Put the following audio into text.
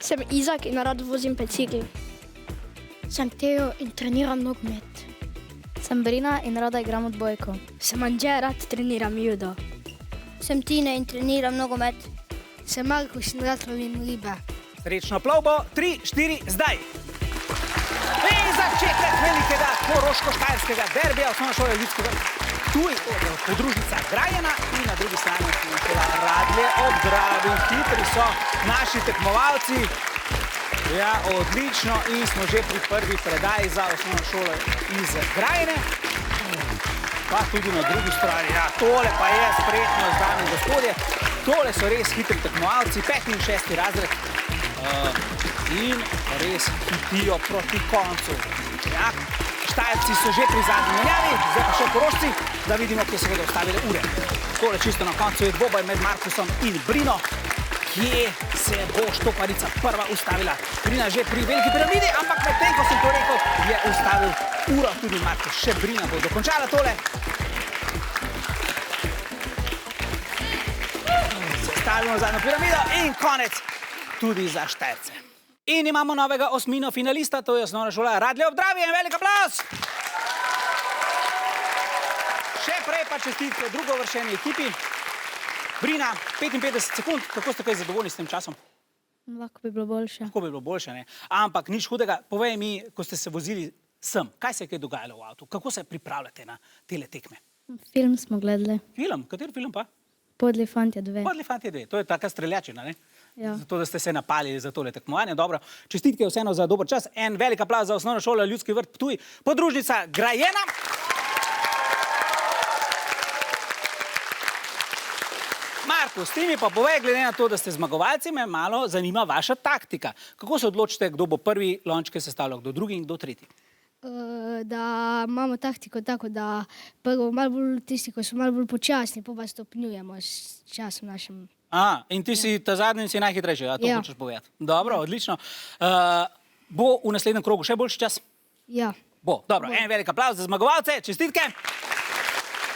Sem Izak in rad vozim bicikl. Sem Teo in treniram nogomet. Sem Brina in rada igram odbojko. Sem Anđe, rad treniram judo. Sem Tina in treniram nogomet. Sem Markus in rad lovim ribe. Srečno plovbo, 3, 4, zdaj! In začetek velikega koroško-štajerskega derbija osnovne šole Ljudski vrt. Tuj podružnica Grajena in na drugi strani šola Radlje ob Dravi. Hitri so naši tekmovalci. Ja, odlično in smo že pri prvi predaji za osnovno šolo iz Grajene. Pa tudi na drugi strani. Ja, tole pa je spretnost, dame in gospodje. Tole so res hitri tekmovalci, 5. in 6. razred. In res hitijo proti koncu. Ja, Štajerci so že pri zadnji menjavi, zdaj pa še Korošci, da vidimo, kje se bodo ustavile ure. Tole čisto na koncu je dvoboj med Markusom in Brino. Kje se bo štoparica prva ustavila? Brina že pri veliki piramidi, ampak medtem, ko sem to rekel, je ustavil uro tudi Markus. Še Brina bo dokončala tole. Se stavimo na zadnjo piramido in konec tudi za Štajerce. In imamo novega osmino finalista, to je osnovna šola Radlje ob Dravi. En velik aplavz! Še prej pa čestitke drugovrščeni ekipi. Brina, 55 sekund, kako ste kaj zadovoljni s tem časom? Lahko bi bilo boljše. Lahko bi bilo boljše, ne? Ampak nič hudega. Povej mi, ko ste se vozili sem, kaj se je kaj dogajalo v avtu? Kako se pripravljate na tele tekme? Film smo gledali. Film? Kateri film pa? Podli fantje 2. Podli fantje 2. To je taka streljačina, ne? Ja. Zato, da ste se napalili za tole tekmovanje. Dobro, čestitke vseeno za dober čas. En velik aplavz za osnovno šolo Ljudski vrt Ptuj. Podružnica Grajena. Markus, ti mi pa povej, glede na to, da ste zmagovalci, me malo zanima vaša taktika. Kako se odločite, kdo bo prvi lončke sestavljal, kdo drugi in kdo tretji? Da imamo taktiko tako, da prvo malo bolj tisti, ko so malo bolj počasni, pa stopnjujemo s časom našim. In ti si ta zadnji in si najhitrejši, a to hočeš povedati. Dobro, odlično. Bo v naslednjem krogu še boljši čas? Ja. Bo, dobro. En velik aplavz za zmagovalce, čestitke.